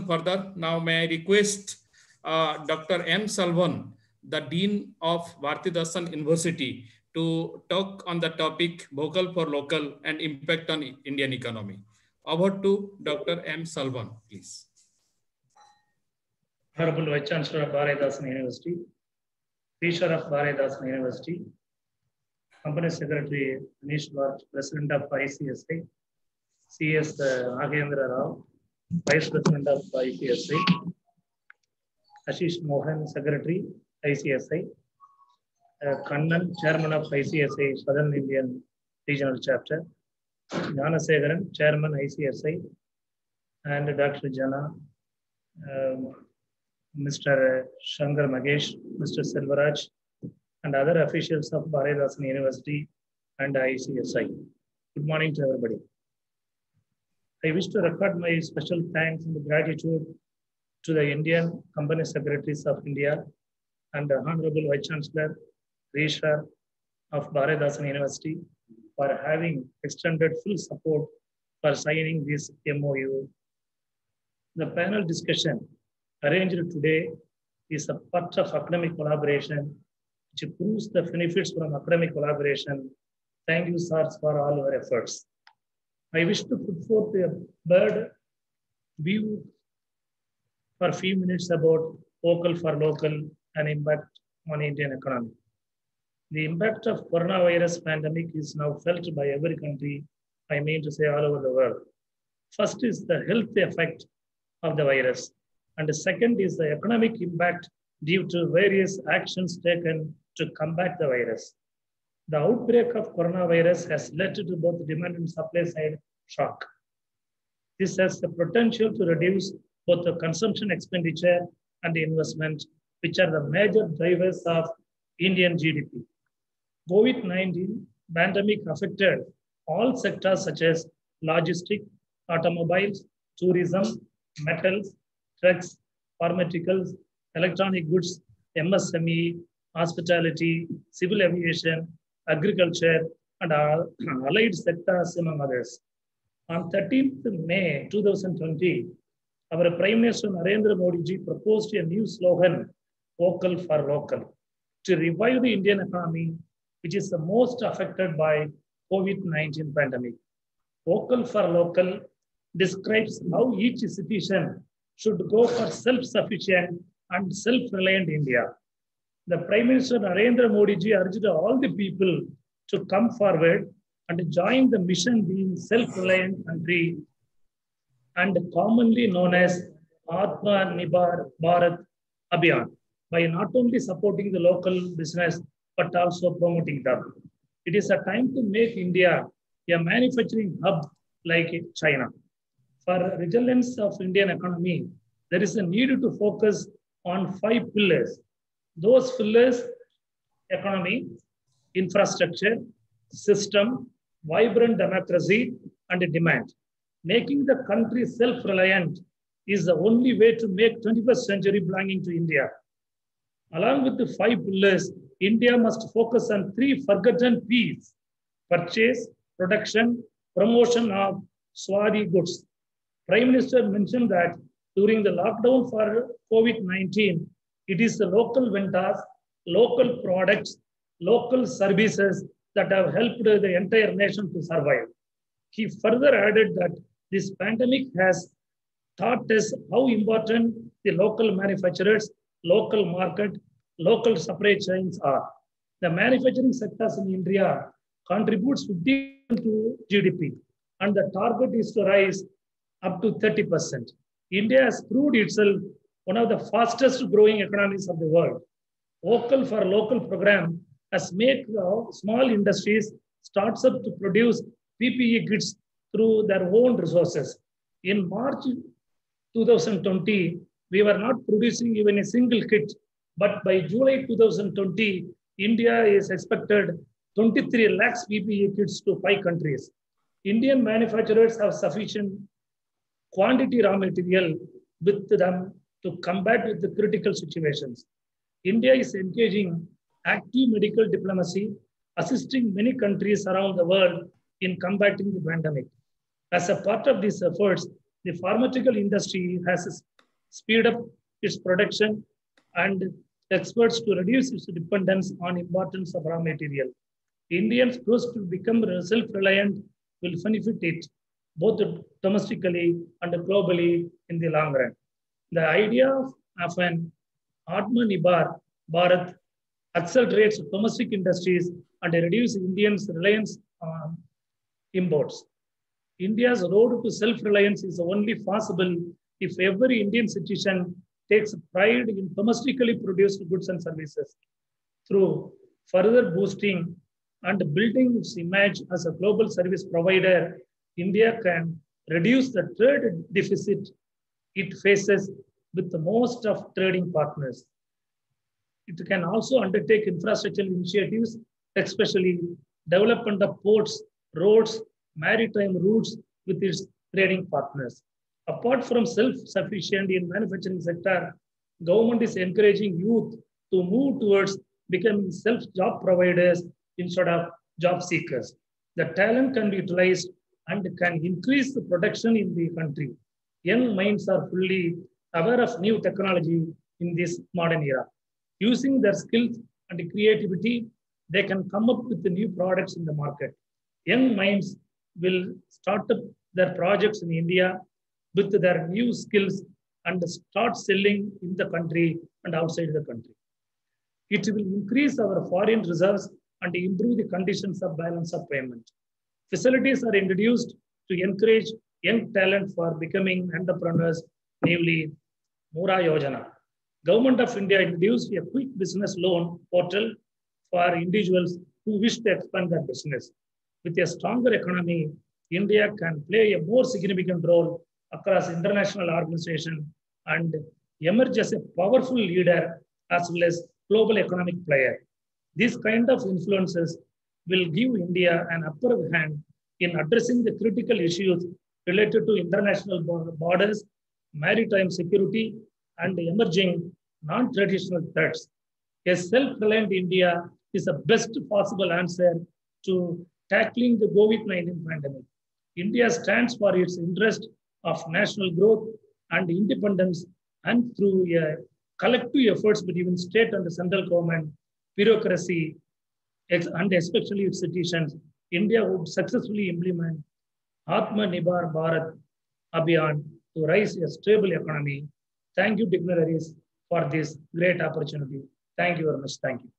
further. Now may I request Dr. M. Salvan, the Dean of Bharati Darshan University, to talk on the topic vocal for local and impact on Indian economy. Over to Dr. M. Salvan, please. Honorable Vice Chancellor of Bharati Darshan University, Teacher of Bharati Darshan University, Company Secretary Anish Bhatt, President of ICSI, CS Nagendra Rao, Vice President of ICSI, Ashish Mohan, Secretary, ICSI, Kannan, Chairman of ICSI, Southern Indian Regional Chapter, Gnanasegaran, Chairman, ICSI, and Dr. Jana, Mr. Shankar Magesh, Mr. Selvaraj, and other officials of Bharati Darshan University and ICSI. Good morning to everybody. I wish to record my special thanks and gratitude to the Indian Company Secretaries of India and the Honorable Vice Chancellor, Registrar of Bharati Darshan University for having extended full support for signing this MOU. The panel discussion arranged today is a part of academic collaboration which proves the benefits from academic collaboration. Thank you, sirs, for all your efforts. I wish to put forth a broad view for a few minutes about vocal for local and impact on Indian economy. The impact of coronavirus pandemic is now felt by every country, I mean to say all over the world. First is the health effect of the virus, and the second is the economic impact due to various actions taken to combat the virus. The outbreak of coronavirus has led to both demand and supply side shock. This has the potential to reduce both the consumption expenditure and the investment, which are the major drivers of Indian GDP. COVID-19 pandemic affected all sectors such as logistics, automobiles, tourism, metals, trucks, pharmaceuticals, electronic goods, MSME, hospitality, civil aviation, agriculture, and allied sectors, among others. On 13th May 2020, our Prime Minister Narendra Modi ji proposed a new slogan, Vocal for Local, to revive the Indian economy, which is the most affected by COVID-19 pandemic. Vocal for Local describes how each citizen should go for self-sufficient and self-reliant India. The Prime Minister Narendra Modi ji urged all the people to come forward and join the mission being self-reliant country and commonly known as Atmanirbhar Bharat Abhiyan by not only supporting the local business but also promoting them. It is a time to make India a manufacturing hub like China. For resilience of Indian economy, there is a need to focus on 5 pillars. Those pillars: economy, infrastructure, system, vibrant democracy, and demand. Making the country self-reliant is the only way to make 21st century belonging to India. Along with the 5 pillars, India must focus on 3 forgotten P's: purchase, production, promotion of swarthy goods. Prime Minister mentioned that during the lockdown for COVID-19, it is the local vendors, local products, local services that have helped the entire nation to survive. He further added that this pandemic has taught us how important the local manufacturers, local market, local supply chains are. The manufacturing sectors in India contributes 50% to GDP, and the target is to rise up to 30%. India has proved itself one of the fastest growing economies of the world. Vocal for Local program has made small industries, starts up to produce PPE kits through their own resources. In March 2020, we were not producing even a single kit, but by July 2020, India is expected 23 lakhs PPE kits to 5 countries. Indian manufacturers have sufficient quantity raw material with them to combat with the critical situations. India is engaging active medical diplomacy, assisting many countries around the world in combating the pandemic. As a part of these efforts, the pharmaceutical industry has speed up its production, and experts to reduce its dependence on importance of raw material. Indians close to become self-reliant will benefit it both domestically and globally in the long run. The idea of an Atmanirbhar Bharat accelerates domestic industries and reduces Indians' reliance on imports. India's road to self-reliance is only possible if every Indian citizen takes pride in domestically produced goods and services. Through further boosting and building its image as a global service provider, India can reduce the trade deficit it faces with most of trading partners. It can also undertake infrastructure initiatives, especially development of ports, roads, maritime routes with its trading partners. Apart from self-sufficient in manufacturing sector, government is encouraging youth to move towards becoming self-job providers instead of job seekers. The talent can be utilized and can increase the production in the country. Young minds are fully aware of new technology in this modern era. Using their skills and creativity, they can come up with the new products in the market. Young minds will start up their projects in India with their new skills and start selling in the country and outside the country. It will increase our foreign reserves and improve the conditions of balance of payment. Facilities are introduced to encourage young talent for becoming entrepreneurs, namely Mura Yojana. Government of India introduced a quick business loan portal for individuals who wish to expand their business. With a stronger economy, India can play a more significant role across international organizations and emerge as a powerful leader as well as global economic player. These kind of influences will give India an upper hand in addressing the critical issues related to international borders, maritime security, and emerging non-traditional threats. A self-reliant India is the best possible answer to tackling the COVID-19 pandemic. India stands for its interest of national growth and independence, and through a collective efforts between state and the central government, bureaucracy, and especially its citizens, India would successfully implement Atmanirbhar Bharat Abhiyan to raise a stable economy. Thank you, dignitaries, for this great opportunity. Thank you very much. Thank you.